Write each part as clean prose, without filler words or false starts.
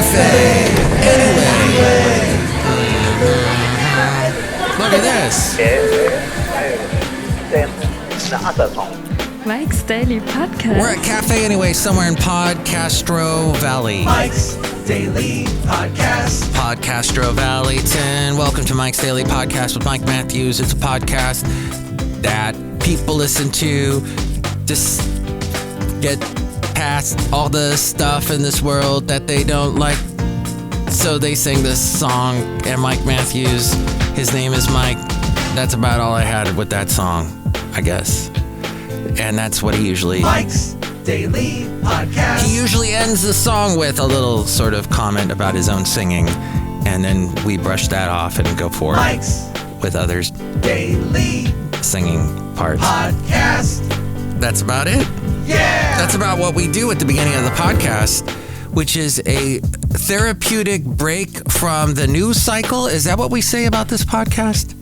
Café Anyway. Look at this. Mike's Daily Podcast. We're at Café Anyway, somewhere in Podcastro Valley. Mike's Daily Podcast. Podcastro Valleyton. Welcome to Mike's Daily Podcast with Mike Matthews. It's a podcast that people listen to just get past all the stuff in this world that they don't like. So they sing this song, and Mike Matthews, his name is Mike. That's about all I had with that song, I guess. And that's what he usually... Mike's Daily Podcast. He usually ends the song with a little sort of comment about his own singing, and then we brush that off and go forward Mike's with others' Daily singing parts. Podcast. That's about it. Yeah! That's about what we do at the beginning of the podcast, which is a therapeutic break from the news cycle. Is that what we say about this podcast?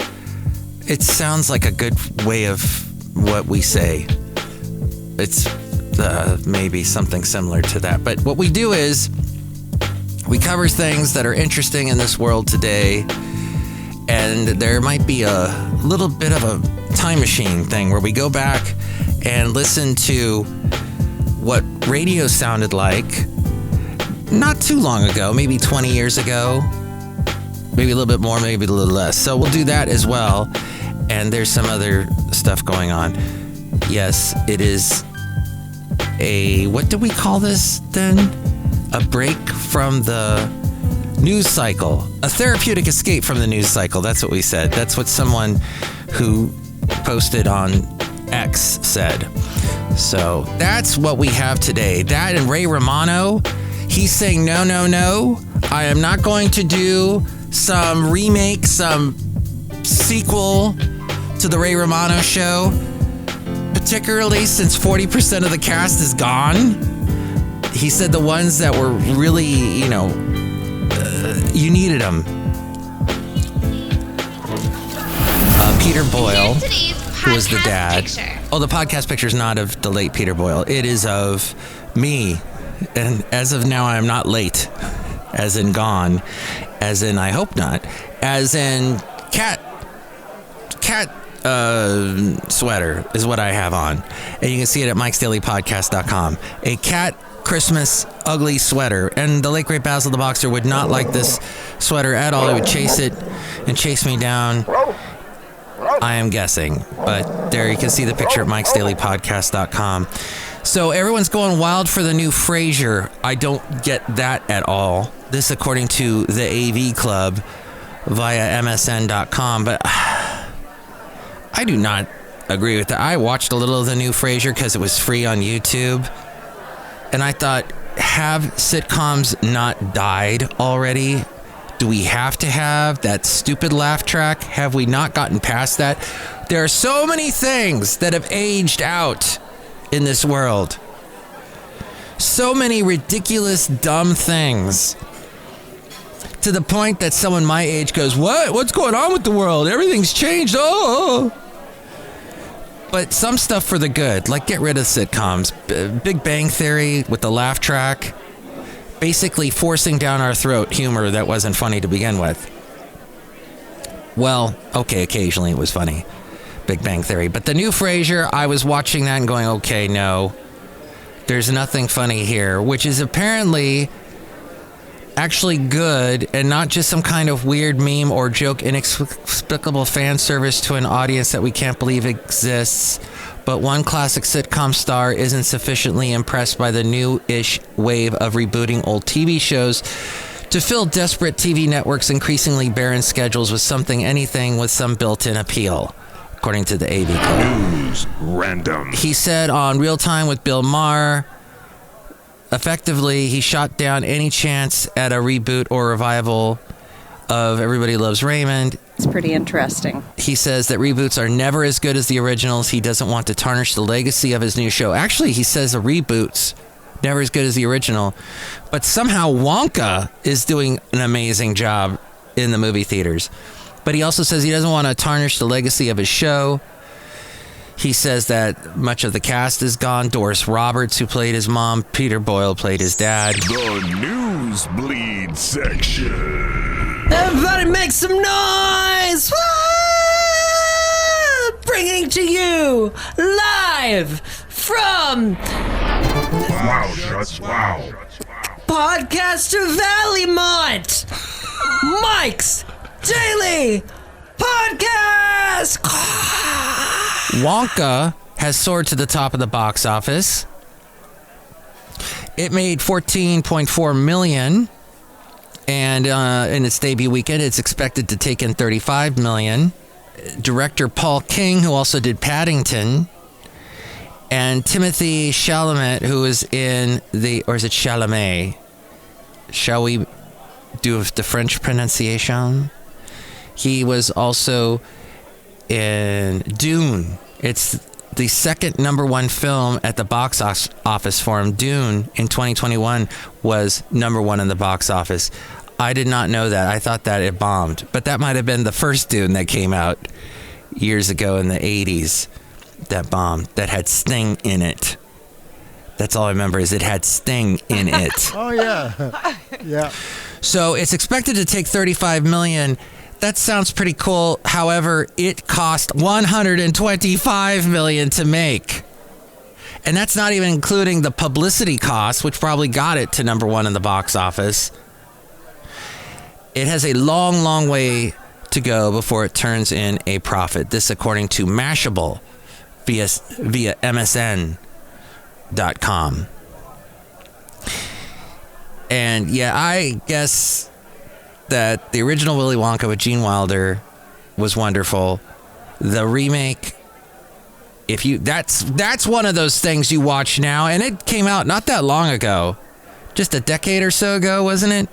It sounds like a good way of what we say. It's maybe something similar to that. But what we do is we cover things that are interesting in this world today, and there might be a little bit of a time machine thing where we go back and listen to what radio sounded like not too long ago, maybe 20 years ago, maybe a little bit more, maybe a little less. So we'll do that as well. And there's some other stuff going on. Yes, it is what do we call this then? A break from the news cycle. A therapeutic escape from the news cycle. That's what we said. That's what someone who posted on X said. So that's what we have today. That and Ray Romano, he's saying, no. I am not going to do some remake, some sequel to the Ray Romano show, particularly since 40% of the cast is gone. He said the ones that were really, you needed them. Peter Boyle, who was the dad. Oh, the podcast picture is not of the late Peter Boyle. It is of me. And as of now, I am not late. As in gone. As in I hope not. As in cat sweater is what I have on. And you can see it at mikesdailypodcast.com. A cat Christmas ugly sweater. And the late great Basil the Boxer would not like this sweater at all. He would chase it and chase me down. I am guessing. But there you can see the picture at mikesdailypodcast.com. So everyone's going wild for the new Frasier. I don't get that at all. This according to the AV Club via MSN.com. But I do not agree with that. I watched a little of the new Frasier because it was free on YouTube. And I thought, have sitcoms not died already? Do we have to have that stupid laugh track? Have we not gotten past that? There are so many things that have aged out in this world. So many ridiculous, dumb things. To the point that someone my age goes, what? What's going on with the world? Everything's changed. Oh. But some stuff for the good, like get rid of sitcoms. Big Bang Theory with the laugh track. Basically forcing down our throat humor that wasn't funny to begin with. Well, okay, occasionally it was funny. Big Bang Theory. But the new Frasier, I was watching that and going, okay, no. There's nothing funny here, which is apparently actually good and not just some kind of weird meme or joke, inexplicable fan service to an audience that we can't believe exists. But one classic sitcom star isn't sufficiently impressed by the new-ish wave of rebooting old TV shows to fill desperate TV networks' increasingly barren schedules with anything with some built-in appeal, according to the AV Club. News Random. He said on Real Time with Bill Maher, effectively, he shot down any chance at a reboot or revival of Everybody Loves Raymond. It's pretty interesting. He says that reboots are never as good as the originals. He doesn't want to tarnish the legacy of his new show. Actually, he says the reboots never as good as the original. But somehow Wonka is doing an amazing job in the movie theaters. But he also says he doesn't want to tarnish the legacy of his show. He says that much of the cast is gone. Doris Roberts, who played his mom, Peter Boyle played his dad. The news nosebleed section. Everybody make some noise! Woo! Bringing to you live from Wow, shuts, wow. Podcaster Valleymont, Mike's Daily Podcast. Wonka has soared to the top of the box office. It made $14.4 million, and in its debut weekend, it's expected to take in $35 million. Director Paul King, who also did Paddington, and Timothy Chalamet, who is in or is it Chalamet? Shall we do the French pronunciation? He was also in Dune. It's the second number one film at the box office for him. Dune in 2021 was number one in the box office. I did not know that. I thought that it bombed. But that might have been the first Dune that came out years ago in the 80s that bombed, that had Sting in it. That's all I remember is it had Sting in it. Oh, yeah. Yeah. So it's expected to take $35 million. That sounds pretty cool. However, it cost $125 million to make. And that's not even including the publicity costs, which probably got it to number one in the box office. It has a long, long way to go before it turns in a profit. This according to Mashable via MSN.com. And yeah, I guess that the original Willy Wonka with Gene Wilder was wonderful. The remake, that's one of those things you watch now, and it came out not that long ago, just a decade or so ago, wasn't it?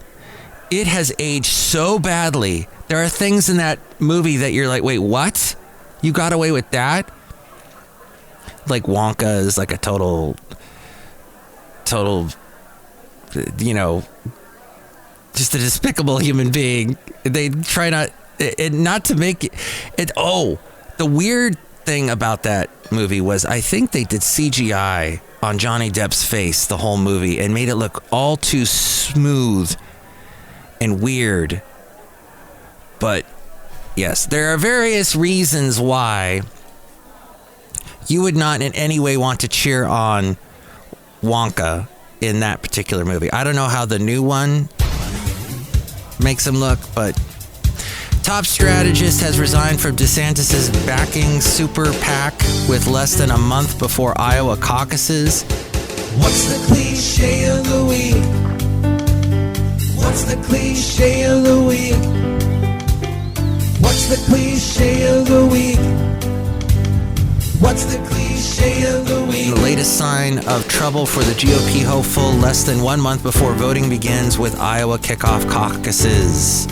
It has aged so badly. There are things in that movie that you're like, wait, what? You got away with that? Like Wonka is like a total, just a despicable human being. They try not to make it. Oh, the weird thing about that movie was I think they did CGI on Johnny Depp's face the whole movie and made it look all too smooth and weird. But yes, there are various reasons why you would not in any way want to cheer on Wonka in that particular movie. I don't know how the new one makes him look, but top strategist has resigned from DeSantis' backing super PAC with less than a month before Iowa caucuses. What's the cliche of the week? What's the cliche of the week? What's the cliche of the week? What's the cliche of the week? The latest sign of trouble for the GOP hopeful less than 1 month before voting begins with Iowa kickoff caucuses.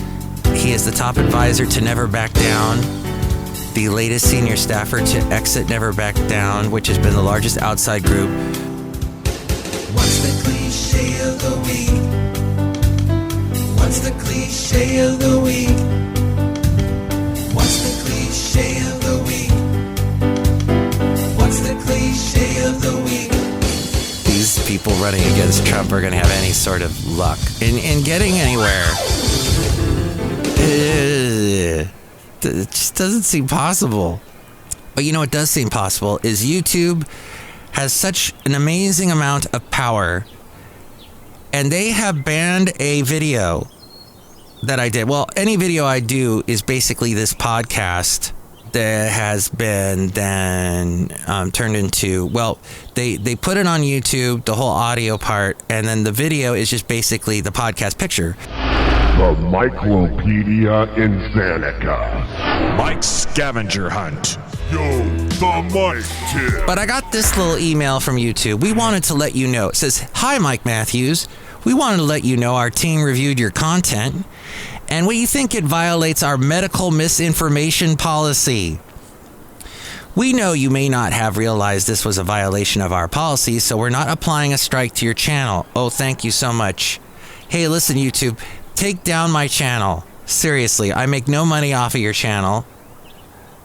He is the top advisor to Never Back Down, the latest senior staffer to exit Never Back Down, which has been the largest outside group. What's the cliche of the week? What's the cliche of the week? What's the cliche of the week? What's the cliche of the week? These people running against Trump are going to have any sort of luck in getting anywhere. It just doesn't seem possible. But you know what does seem possible is YouTube has such an amazing amount of power, and they have banned a video that I did. Well, any video I do is basically this podcast that has been then turned into, well, they put it on YouTube, the whole audio part, and then the video is just basically the podcast picture. The Micropedia Insantica. Mike's scavenger hunt. Yo, the Mike tip. But I got this little email from YouTube. We wanted to let you know. It says, "Hi, Mike Matthews. We wanted to let you know our team reviewed your content, and we think it violates our medical misinformation policy. We know you may not have realized this was a violation of our policy, so we're not applying a strike to your channel." Oh, thank you so much. Hey, listen, YouTube, take down my channel. Seriously, I make no money off of your channel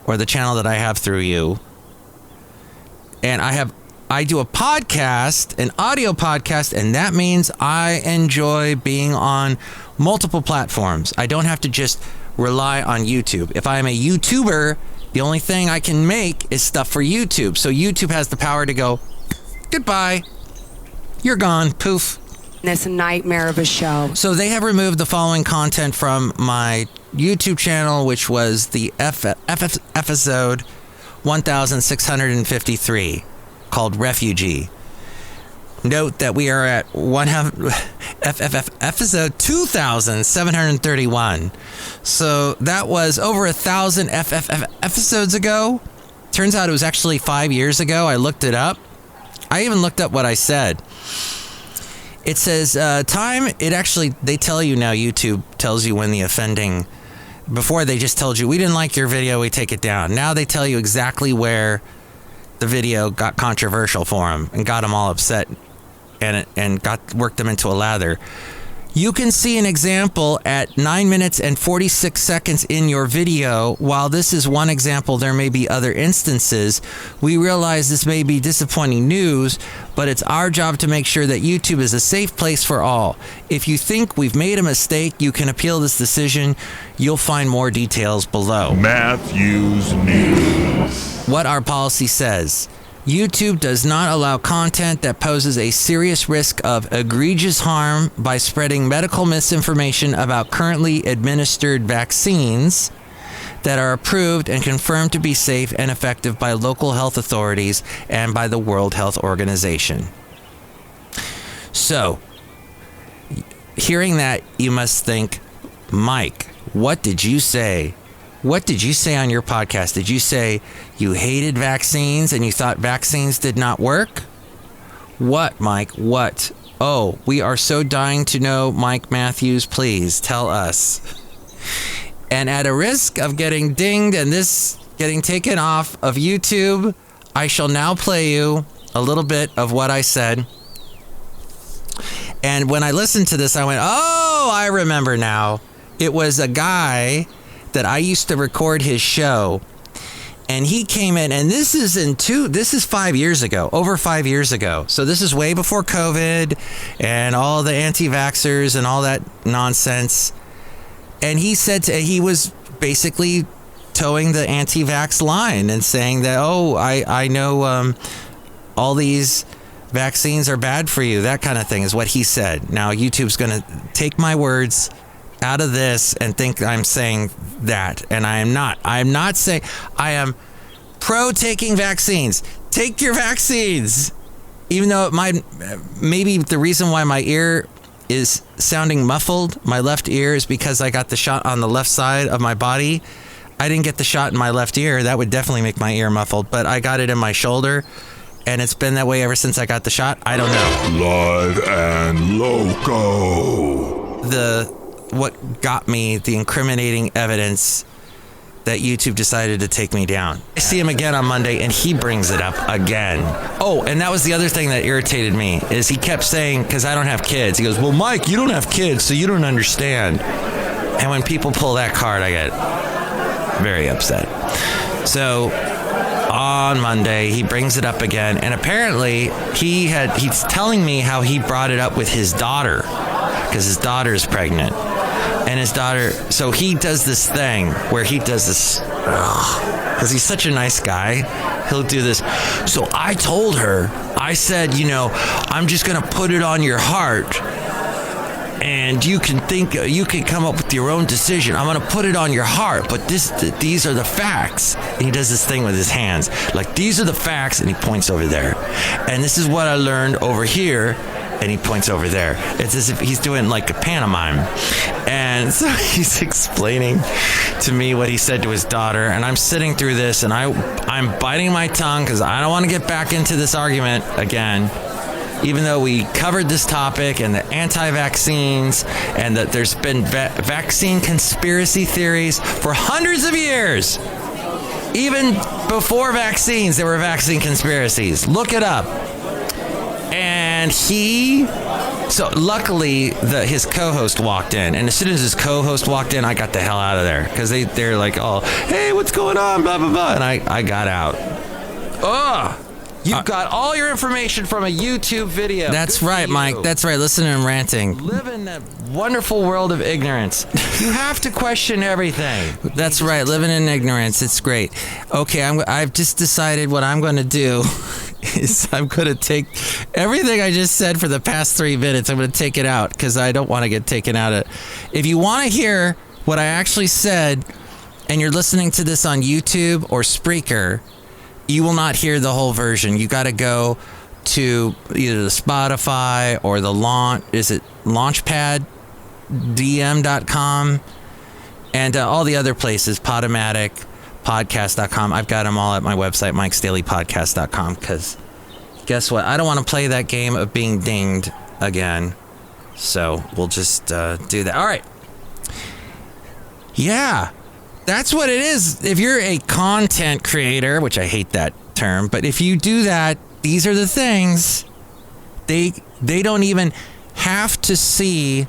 or the channel that I have through you. And I I do a podcast, an audio podcast, and that means I enjoy being on multiple platforms. I don't have to just rely on YouTube. If I am a YouTuber, the only thing I can make is stuff for YouTube. So YouTube has the power to go, goodbye, you're gone, poof. It's a nightmare of a show. So they have removed the following content from my YouTube channel, which was the episode 1653, called Refugee. Note that we are at episode 2731. So that was over 1,000 episodes ago. Turns out it was actually 5 years ago. I looked it up. I even looked up what I said. It says time. They tell you now, YouTube tells you when the offending, before they just told you, we didn't like your video, we take it down. Now they tell you exactly where the video got controversial for them and got them all upset and worked them into a lather. You can see an example at 9 minutes and 46 seconds in your video. While this is one example, there may be other instances. We realize this may be disappointing news, but it's our job to make sure that YouTube is a safe place for all. If you think we've made a mistake, you can appeal this decision. You'll find more details below. Matthew's News. What our policy says. YouTube does not allow content that poses a serious risk of egregious harm by spreading medical misinformation about currently administered vaccines that are approved and confirmed to be safe and effective by local health authorities and by the World Health Organization. So, hearing that, you must think, Mike, what did you say? What did you say on your podcast? Did you say you hated vaccines and you thought vaccines did not work? What, Mike? What? Oh, we are so dying to know, Mike Matthews. Please tell us. And at a risk of getting dinged and this getting taken off of YouTube, I shall now play you a little bit of what I said. And when I listened to this, I went, oh, I remember now. It was a guy that I used to record his show, and he came in, and this is 5 years ago, over 5 years ago. So this is way before COVID and all the anti-vaxxers and all that nonsense. And he said he was basically towing the anti-vax line and saying that, oh, I know all these vaccines are bad for you. That kind of thing is what he said. Now YouTube's going to take my words out of this and think I'm saying that, and I am not. I am not saying. I am pro taking vaccines. Take your vaccines, even though it might, maybe the reason why my ear is sounding muffled, my left ear, is because I got the shot on the left side of my body. I didn't get the shot in my left ear. That would definitely make my ear muffled, but I got it in my shoulder, and it's been that way ever since I got the shot. I don't know. Live and loco. What got me the incriminating evidence that YouTube decided to take me down. I see him again on Monday, and he brings it up again. Oh, and that was the other thing that irritated me, is he kept saying, because I don't have kids, he goes, well, Mike, you don't have kids, so you don't understand. And when people pull that card, I get very upset. So on Monday, he brings it up again, and apparently he's telling me how he brought it up with his daughter, because his daughter is pregnant. And his daughter, so he does this thing where he does this, because he's such a nice guy, he'll do this. So I told her, I said, I'm just going to put it on your heart, and you can come up with your own decision. I'm going to put it on your heart, but these are the facts. And he does this thing with his hands, like, these are the facts, and he points over there. And this is what I learned over here. And he points over there. It's as if he's doing like a pantomime. And so he's explaining to me what he said to his daughter. And I'm sitting through this, and I'm biting my tongue because I don't want to get back into this argument again. Even though we covered this topic and the anti-vaccines and that there's been vaccine conspiracy theories for hundreds of years. Even before vaccines, there were vaccine conspiracies. Look it up. And so luckily his co-host walked in, and as soon as his co-host walked in, I got the hell out of there, because they're like, oh, hey, what's going on, blah blah blah, and I got out. You've got all your information from a YouTube video. That's Good right, for you. Mike. That's right. Listen to him ranting. Live in that wonderful world of ignorance. You have to question everything. That's right. Living in ignorance. It's great. Okay, I've just decided what I'm going to do is I'm going to take everything I just said for the past 3 minutes. I'm going to take it out because I don't want to get taken out of. If you want to hear what I actually said, and you're listening to this on YouTube or Spreaker, you will not hear the whole version. You got to go to either the Spotify or the launchpaddm.com and all the other places, Podomatic, podcast.com. I've got them all at my website, mikesdailypodcast.com, because guess what? I don't want to play that game of being dinged again. So we'll just do that. All right. Yeah. That's what it is. If you're a content creator, which I hate that term, but if you do that, these are the things. They don't even have to see.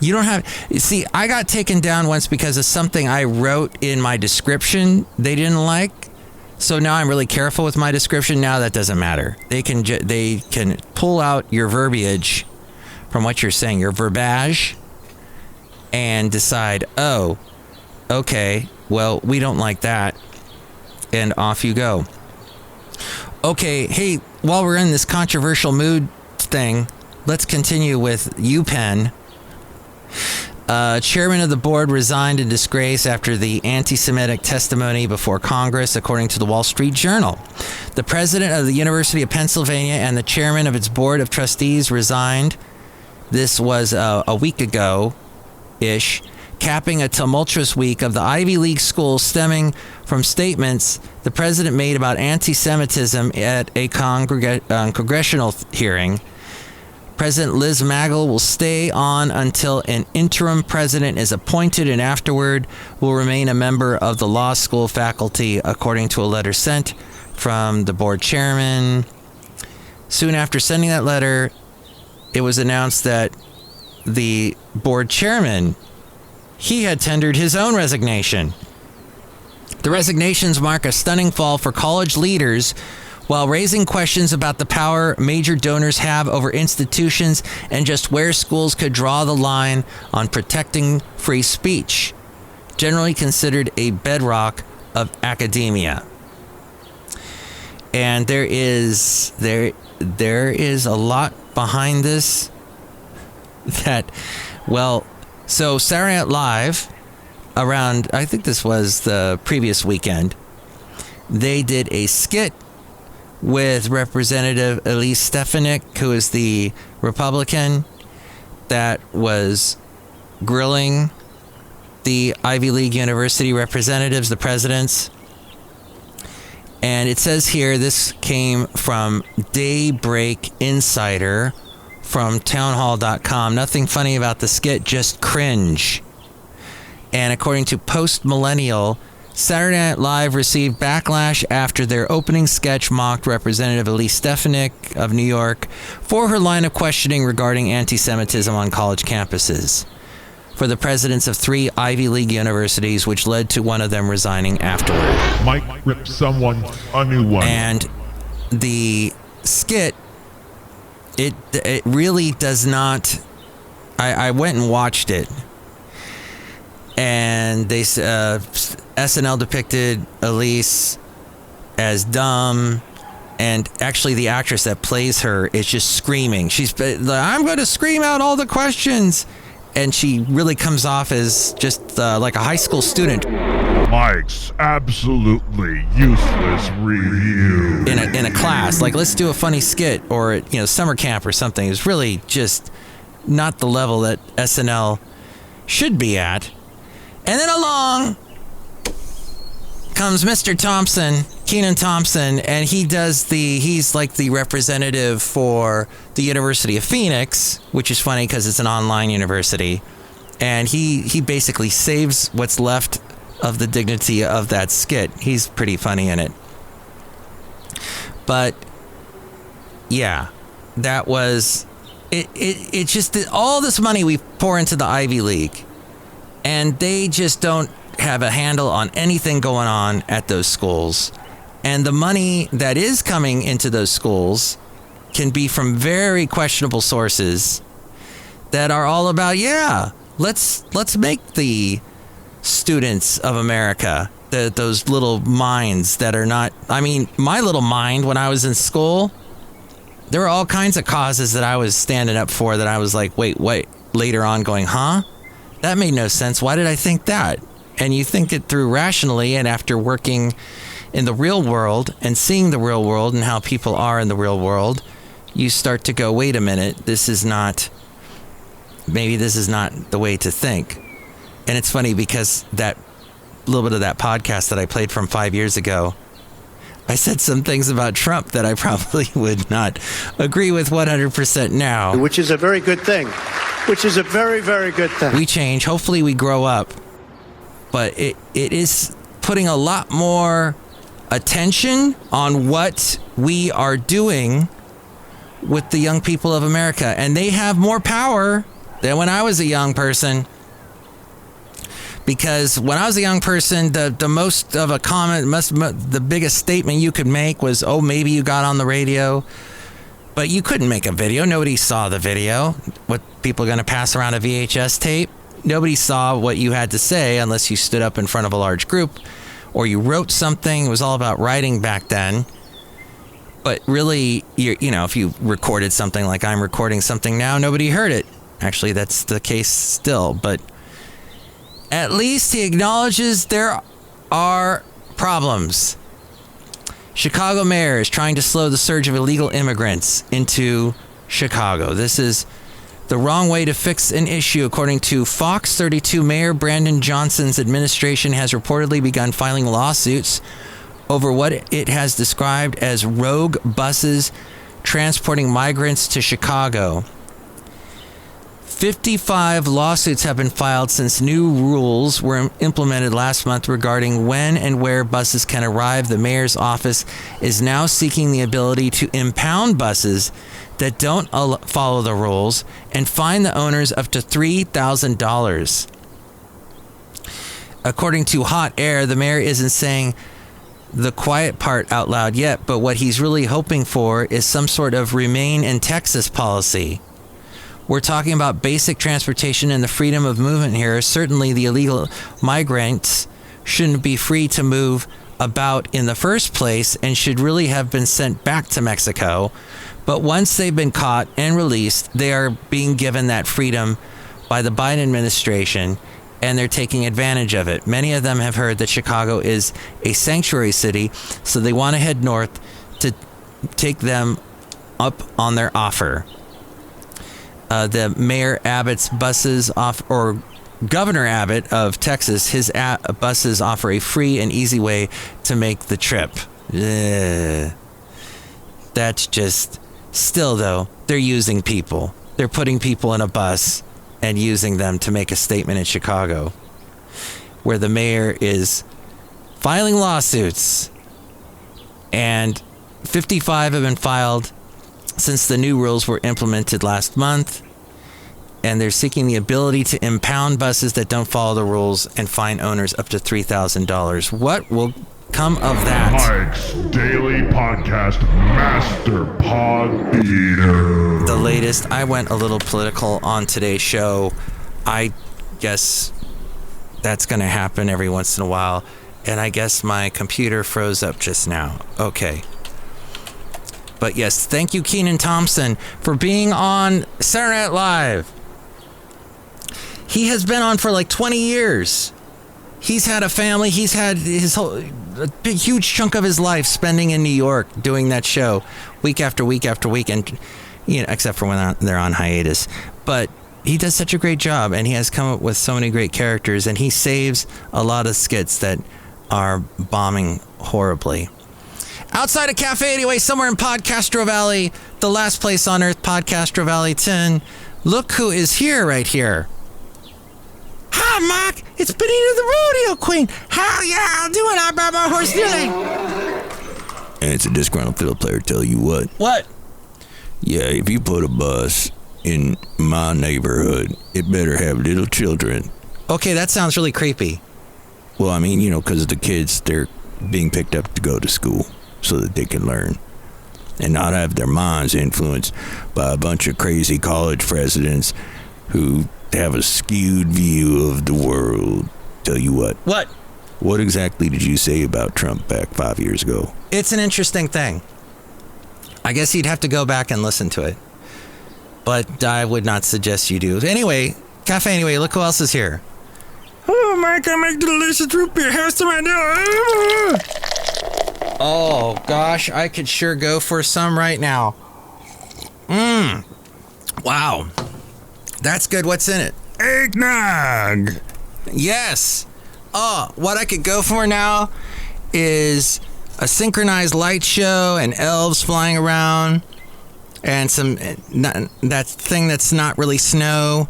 You don't have. See, I got taken down once because of something I wrote in my description they didn't like. So now I'm really careful with my description. Now that doesn't matter. They can pull out your verbiage from what you're saying, your verbiage, and decide, oh, okay, well, we don't like that. And off you go. Okay, hey, while we're in this controversial mood thing, let's continue with UPenn. Chairman of the board resigned in disgrace after the anti-Semitic testimony before Congress, according to the Wall Street Journal. The president of the University of Pennsylvania and the chairman of its board of trustees resigned. This was a week ago-ish, capping a tumultuous week of the Ivy League schools stemming from statements the president made about anti-Semitism at a congressional hearing. President Liz Magel will stay on until an interim president is appointed and afterward will remain a member of the law school faculty, according to a letter sent from the board chairman. Soon after sending that letter, it was announced that the board chairman, he had tendered his own resignation. The resignations mark a stunning fall for college leaders while raising questions about the power major donors have over institutions and just where schools could draw the line on protecting free speech, generally considered a bedrock of academia. And there is a lot behind this that, well, so Saturday Night Live, around, I think this was the previous weekend, they did a skit with Representative Elise Stefanik, who is the Republican that was grilling the Ivy League University representatives, the presidents. And it says here, this came from Daybreak Insider from townhall.com. Nothing funny about the skit, just cringe. And according to Post Millennial, Saturday Night Live received backlash after their opening sketch mocked Representative Elise Stefanik of New York for her line of questioning regarding anti-Semitism on college campuses for the presidents of 3 Ivy League universities, which led to one of them resigning afterward. Mike ripped someone a new one. And the skit, it really does not. I went and watched it, and they SNL depicted Elise as dumb, and actually the actress that plays her is just screaming. She's like, I'm going to scream out all the questions, and she really comes off as just like a high school student. Mike's absolutely useless review. In a class, like, let's do a funny skit, or summer camp or something. It's really just not the level that SNL should be at. And then along comes Mr. Thompson, Kenan Thompson, and he's like the representative for the University of Phoenix, which is funny because it's an online university. And he basically saves what's left of the dignity of that skit. He's pretty funny in it. But yeah, that was it's just all this money we pour into the Ivy League, and they just don't have a handle on anything going on at those schools. And the money that is coming into those schools can be from very questionable sources that are all about, let's make the students of America, those little minds that are not, I mean, my little mind when I was in school, there were all kinds of causes that I was standing up for that I was like, wait, later on going, that made no sense. Why did I think that? And you think it through rationally, and after working in the real world and seeing the real world and how people are in the real world, you start to go, wait a minute, maybe this is not the way to think. And it's funny because that little bit of that podcast that I played from 5 years ago, I said some things about Trump that I probably would not agree with 100% now. Which is a very good thing. Which is a very, very good thing. We change. Hopefully we grow up. But it is putting a lot more attention on what we are doing with the young people of America. And they have more power than when I was a young person. Because when I was a young person, the most of a comment, the biggest statement you could make was, oh, maybe you got on the radio. But you couldn't make a video. Nobody saw the video. What, people are going to pass around a VHS tape? Nobody saw what you had to say unless you stood up in front of a large group or you wrote something. It was all about writing back then. But really, if you recorded something like I'm recording something now, nobody heard it. Actually, that's the case still. But at least he acknowledges there are problems. Chicago mayor is trying to slow the surge of illegal immigrants into Chicago. This is the wrong way to fix an issue. According to Fox 32, Mayor Brandon Johnson's administration has reportedly begun filing lawsuits over what it has described as rogue buses transporting migrants to Chicago. 55 lawsuits have been filed since new rules were implemented last month regarding when and where buses can arrive. The mayor's office is now seeking the ability to impound buses that don't follow the rules and fine the owners up to $3,000. According to Hot Air, the mayor isn't saying the quiet part out loud yet, but what he's really hoping for is some sort of remain in Texas policy. We're talking about basic transportation and the freedom of movement here. Certainly the illegal migrants shouldn't be free to move about in the first place and should really have been sent back to Mexico. But once they've been caught and released, they are being given that freedom by the Biden administration, and they're taking advantage of it. Many of them have heard that Chicago is a sanctuary city, so they want to head north to take them up on their offer. The Mayor Abbott's buses or Governor Abbott of Texas, his buses offer a free and easy way to make the trip. That's just... Still, though, they're using people. They're putting people in a bus and using them to make a statement in Chicago, where the mayor is filing lawsuits. And 55 have been filed since the new rules were implemented last month. And they're seeking the ability to impound buses that don't follow the rules and fine owners up to $3,000. What will come of that? Mike's Daily Podcast Master Pod Theater. The latest. I went a little political on today's show. I guess that's going to happen every once in a while. And I guess my computer froze up just now. Okay. But yes, thank you, Kenan Thompson, for being on Saturday Night Live. He has been on for like 20 years. He's had a family. He's had a big, huge chunk of his life spending in New York doing that show week after week after week. And, except for when they're on hiatus. But he does such a great job, and he has come up with so many great characters, and he saves a lot of skits that are bombing horribly. Outside of Café Anyway, somewhere in Podcastro Valley, the last place on earth, Podcastro Valley 10. Look who is here right here. Hi, Mike. It's Benita the Rodeo Queen. How y'all doing? I brought my horse today. And it's a disgruntled fiddle player, tell you what. What? Yeah, if you put a bus in my neighborhood, it better have little children. Okay, that sounds really creepy. Well, I mean, because the kids, they're being picked up to go to school so that they can learn and not have their minds influenced by a bunch of crazy college presidents who have a skewed view of the world. Tell you what. What exactly did you say about Trump back 5 years ago? It's an interesting thing. I guess you'd have to go back and listen to it. But I would not suggest you do. Anyway, Café Anyway, look who else is here. Oh, Mike, I make delicious root beer. How's to my door? Oh, gosh, I could sure go for some right now. Wow. That's good. What's in it? Eggnog! Yes. Oh, what I could go for now is a synchronized light show and elves flying around and that thing that's not really snow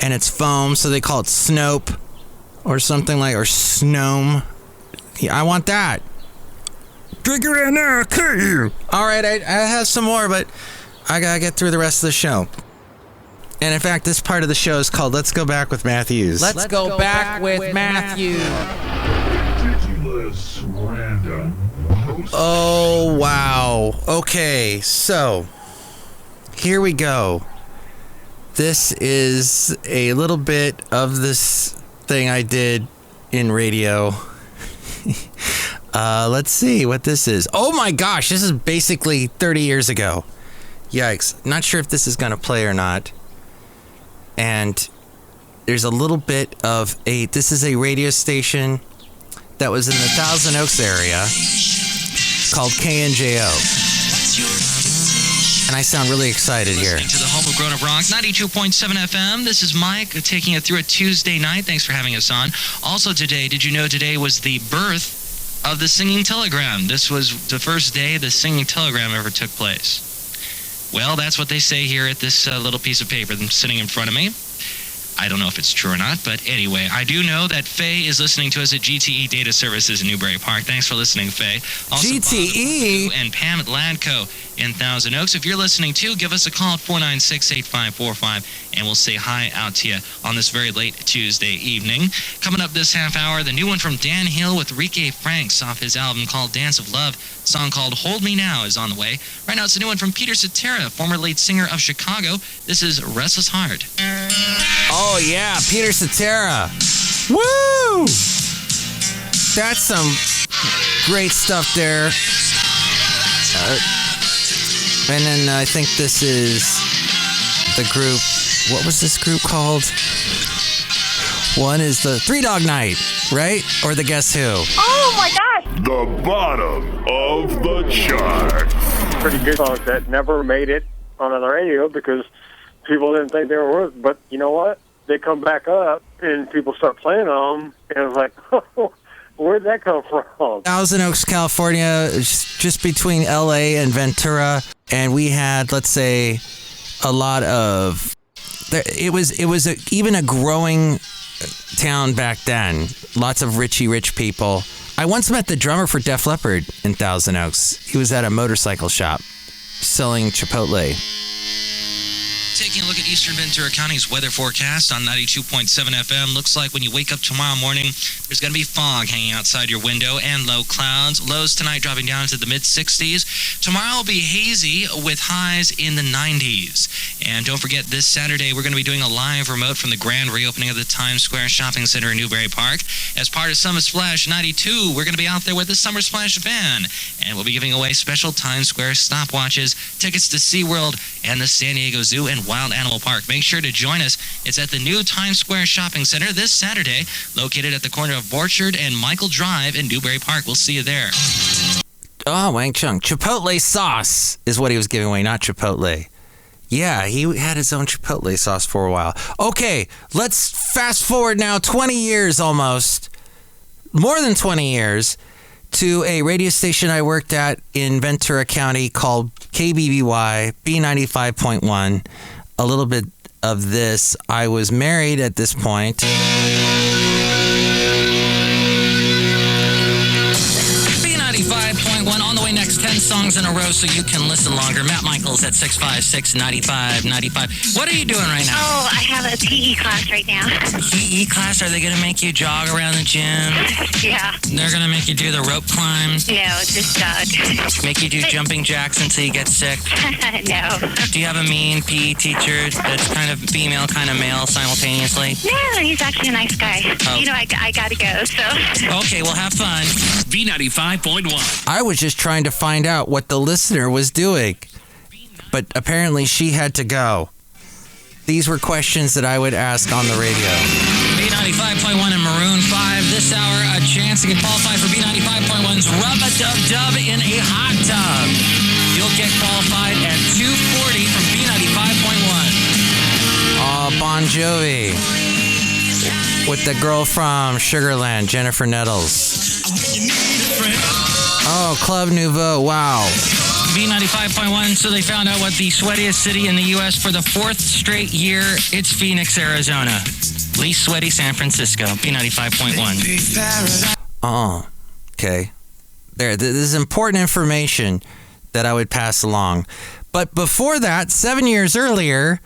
and it's foam, so they call it Snope or something like, or Snome. Yeah, I want that. Drink it right now, I'll cut you. All right, I have some more, but I gotta get through the rest of the show. And in fact, this part of the show is called Let's Go Back with Matthews. Let's go back with Matthew. Ridiculous random. Oh, wow. Okay, so here we go. This is a little bit of this thing I did in radio. Let's see what this is. Oh my gosh, this is basically 30 years ago. Yikes. Not sure if this is going to play or not. And there's a little bit of this is a radio station that was in the Thousand Oaks area called KNJO. And I sound really excited here. Listening to the home of Grown Up Rock, 92.7 FM. This is Mike taking it through a Tuesday night. Thanks for having us on. Also today, did you know today was the birth of the Singing Telegram? This was the first day the Singing Telegram ever took place. Well, that's what they say here at this little piece of paper that's sitting in front of me. I don't know if it's true or not, but anyway, I do know that Faye is listening to us at GTE Data Services in Newbury Park. Thanks for listening, Faye. Also, GTE? Bob and Pam at Ladco in Thousand Oaks. If you're listening too, give us a call at 496-8545, and we'll say hi out to you on this very late Tuesday evening. Coming up this half hour, the new one from Dan Hill with Rike Franks off his album called Dance of Love. A song called Hold Me Now is on the way. Right now, it's a new one from Peter Cetera, former lead singer of Chicago. This is Restless Heart. Oh, yeah, Peter Cetera. Woo! That's some great stuff there. And then I think this is the group. What was this group called? One is the Three Dog Night, right? Or the Guess Who? Oh, my gosh! The bottom of the chart. Pretty good songs that never made it on the radio because people didn't think they were worth it. But you know what? They come back up and people start playing them, and it's like, oh, where'd that come from? Thousand Oaks, California, just between LA and Ventura, and we had, let's say, a lot of. It was even a growing town back then. Lots of rich people. I once met the drummer for Def Leppard in Thousand Oaks. He was at a motorcycle shop selling Chipotle. Taking a look at Eastern Ventura County's weather forecast on 92.7 FM. Looks like when you wake up tomorrow morning, there's going to be fog hanging outside your window and low clouds. Lows tonight dropping down to the mid-60s. Tomorrow will be hazy with highs in the 90s. And don't forget, this Saturday, we're going to be doing a live remote from the grand reopening of the Times Square Shopping Center in Newbury Park. As part of Summer Splash 92, we're going to be out there with the Summer Splash van. And we'll be giving away special Times Square stopwatches, tickets to SeaWorld and the San Diego Zoo and Wild Animal Park. Make sure to join us. It's at the new Times Square Shopping Center this Saturday, located at the corner of Borchard and Michael Drive in Newbury Park. We'll see you there. Oh, Wang Chung. Chipotle sauce is what he was giving away, not Chipotle. Yeah, he had his own Chipotle sauce for a while. Okay, let's fast forward now 20 years almost, more than 20 years, to a radio station I worked at in Ventura County called KBBY, B95.1. A little bit of this. I was married at this point. B95.1 on the way next 10 songs in a row so you can listen longer. Matt Michaels at 656-9595. What are you doing right now? Oh, I have a PE class right now. PE class? Are they going to make you jog around the gym? Yeah. They're going to make you do the rope climb? No, just jog. Make you do jumping jacks until you get sick? No. Do you have a mean PE teacher that's kind of female, kind of male simultaneously? No, he's actually a nice guy. Oh. You know, I got to go, so. Okay, well, have fun. B95.1. I was just trying to find out what the listener was doing, but apparently she had to go. These were questions that I would ask on the radio. B95.1 and Maroon 5. This hour, a chance to get qualified for B95.1's Rub-a-Dub-Dub in a hot tub. You'll get qualified at 240 from B95.1. Oh, Bon Jovi. With the girl from Sugarland, Jennifer Nettles. Oh, Club Nouveau. Wow. B95.1, so they found out what the sweatiest city in the U.S. for the fourth straight year. It's Phoenix, Arizona. Least sweaty, San Francisco. B95.1. Oh, okay. There, this is important information that I would pass along. But before that, 7 years earlier,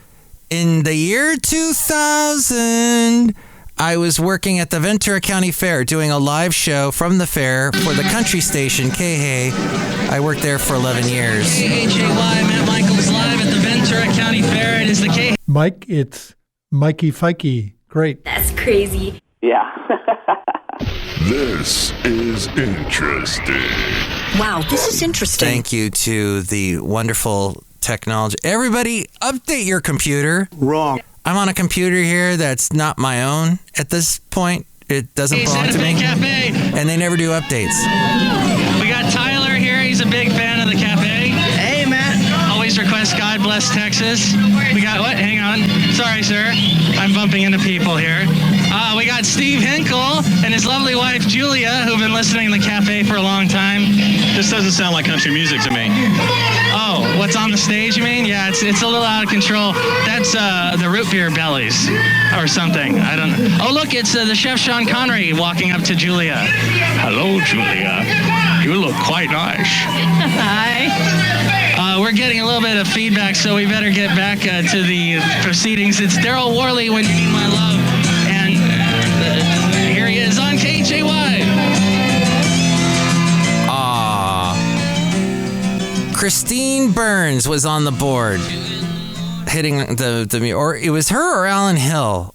in the year 2000, I was working at the Ventura County Fair doing a live show from the fair for the country station, KHAY. I worked there for 11 years. KHAY, Matt Michaels live at the Ventura County Fair. It is the KHAY. Mike, it's Mikey Fikey. Great. That's crazy. Yeah. This is interesting. Wow, this is interesting. Thank you to the wonderful technology. Everybody, update your computer. Wrong. I'm on a computer here that's not my own at this point. It doesn't belong to me. Cafe. And they never do updates. We got Tyler here. He's a big fan of the cafe. Hey, Matt. Always request God bless Texas. We got what? Hang on. Sorry, sir. I'm bumping into people here. We got Steve Hinkle and his lovely wife, Julia, who've been listening to the cafe for a long time. This doesn't sound like country music to me. Oh, what's on the stage, you mean? Yeah, it's a little out of control. That's the root beer bellies or something. I don't know. Oh, look, it's the chef Sean Connery walking up to Julia. Hello, Julia. You look quite nice. Hi. We're getting a little bit of feedback, so we better get back to the proceedings. It's Daryl Worley, When You Need My Love, and here he is on KHAY. Christine Burns was on the board hitting the or it was her or Alan Hill,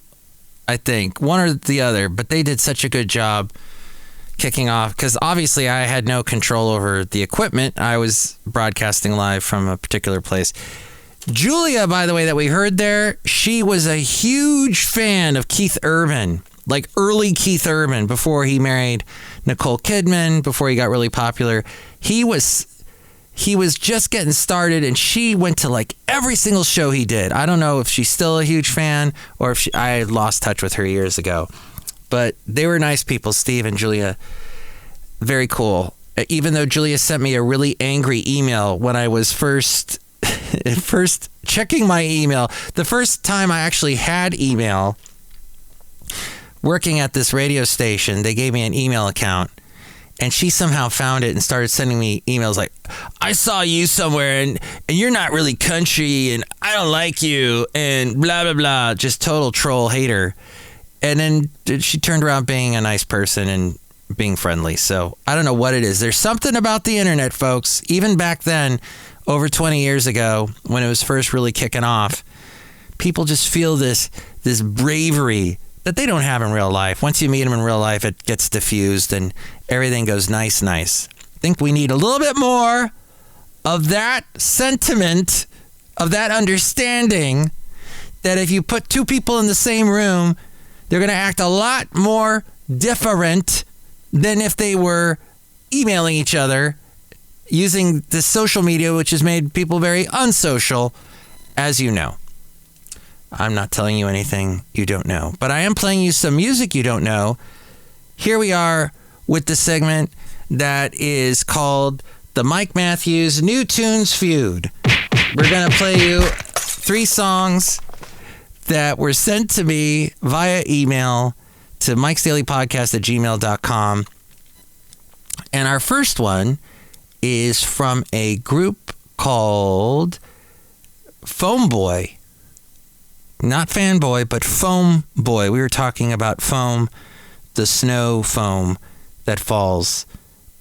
I think, one or the other, but they did such a good job kicking off because obviously I had no control over the equipment. I was broadcasting live from a particular place. Julia, by the way, that we heard there, she was a huge fan of Keith Urban, like early Keith Urban, before he married Nicole Kidman, before he got really popular. He was just getting started, and she went to like every single show he did. I don't know if she's still a huge fan or if I lost touch with her years ago. But they were nice people, Steve and Julia. Very cool. Even though Julia sent me a really angry email when I was first checking my email. The first time I actually had email working at this radio station, they gave me an email account. And she somehow found it and started sending me emails like, I saw you somewhere and you're not really country and I don't like you and blah, blah, blah. Just total troll hater. And then she turned around being a nice person and being friendly. So I don't know what it is. There's something about the internet, folks. Even back then, over 20 years ago, when it was first really kicking off, people just feel this bravery that they don't have in real life. Once you meet them in real life, it gets diffused and everything goes nice. I think we need a little bit more of that sentiment, of that understanding that if you put two people in the same room, they're going to act a lot more different than if they were emailing each other using the social media, which has made people very unsocial, as you know. I'm not telling you anything you don't know, but I am playing you some music you don't know. Here we are with the segment that is called the Mike Matthews New Tunes Feud. We're going to play you 3 songs that were sent to me via email to mikesdailypodcast@gmail.com. And our first one is from a group called Foam Boy. Not Fanboy, but Foam Boy. We were talking about foam, the snow foam that falls,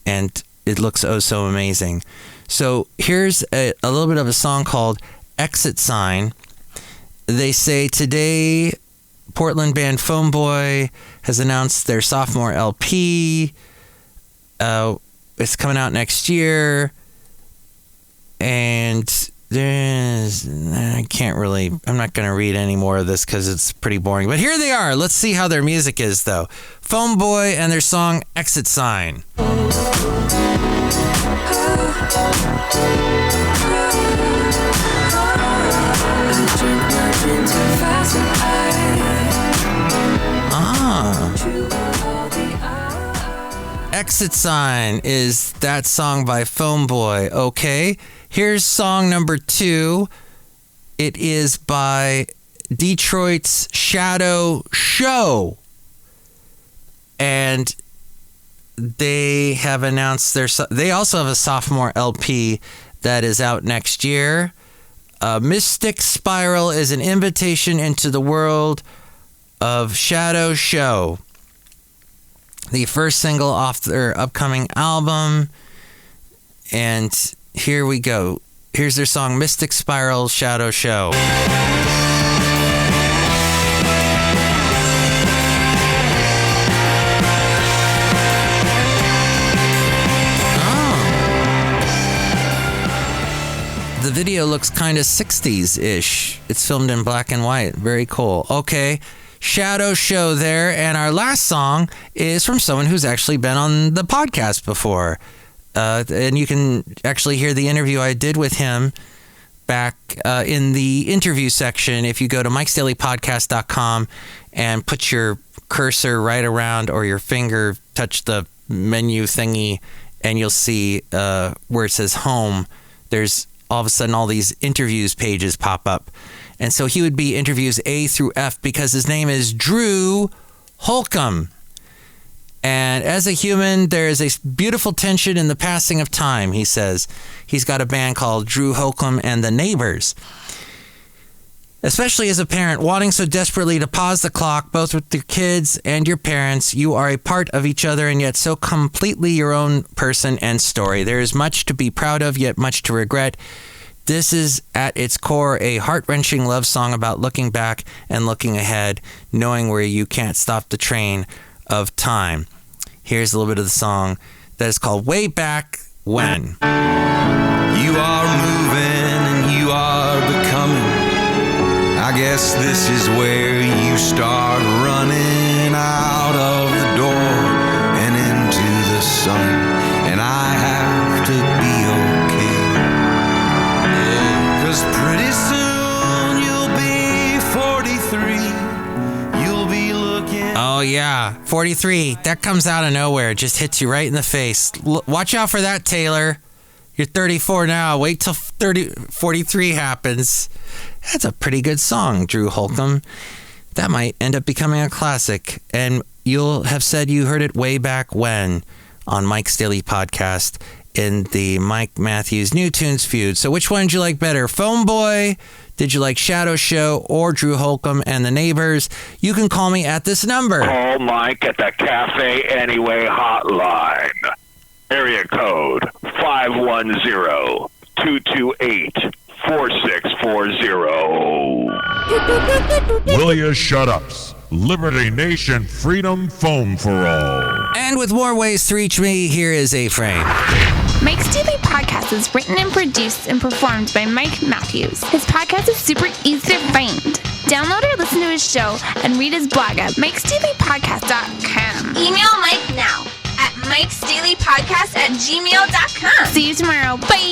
and it looks oh so amazing. So here's a little bit of a song called Exit Sign. They say today, Portland band Foam Boy has announced their sophomore LP. It's coming out next year. And I'm not going to read any more of this because it's pretty boring. But here they are. Let's see how their music is, though. Foam Boy and their song Exit Sign. Exit Sign is that song by Foam Boy. Okay. Here's song number 2. It is by Detroit's Shadow Show. And they have announced they also have a sophomore LP that is out next year. Mystic Spiral is an invitation into the world of Shadow Show. The first single off their upcoming album. And here we go. Here's their song, Mystic Spiral, Shadow Show. The video looks kind of 60s-ish. It's filmed in black and white. Very cool. Okay. Shadow Show there. And our last song is from someone who's actually been on the podcast before. And you can actually hear the interview I did with him back in the interview section if you go to mikesdailypodcast.com and put your cursor right around or your finger touch the menu thingy and you'll see where it says home. There's all of a sudden all these interviews pages pop up. And so he would be interviews A through F because his name is Drew Holcomb. And as a human, there is a beautiful tension in the passing of time, he says. He's got a band called Drew Holcomb and the Neighbors. Especially as a parent, wanting so desperately to pause the clock, both with your kids and your parents, you are a part of each other and yet so completely your own person and story. There is much to be proud of, yet much to regret. This is, at its core, a heart-wrenching love song about looking back and looking ahead, knowing where you can't stop the train of time. Here's a little bit of the song that is called Way Back When. You are moving and you are becoming. I guess this is where you start running out of the door and into the sun. And I have to be okay, 'cause pretty soon you'll be 43. You'll be looking. Oh yeah, 43. That comes out of nowhere. It just hits you right in the face. Watch out for that, Taylor. You're 34 now. Wait till 43 happens. That's a pretty good song, Drew Holcomb. That might end up becoming a classic. And you'll have said you heard it way back when on Mike's Daily Podcast in the Mike Matthews New Tunes Feud. So which one did you like better? Foam Boy? Did you like Shadow Show or Drew Holcomb and the Neighbors? You can call me at this number. Call Mike at the Café Anyway hotline. Area code 510-228-4640. Will you shut ups? Liberty Nation Freedom Foam for all. And with more ways to reach me, here is A-Frame. Mike's Daily Podcast is written and produced and performed by Mike Matthews. His podcast is super easy to find. Download or listen to his show and read his blog at mikesdailypodcast.com. Email Mike now at mikesdailypodcast@gmail.com. See you tomorrow. Bye.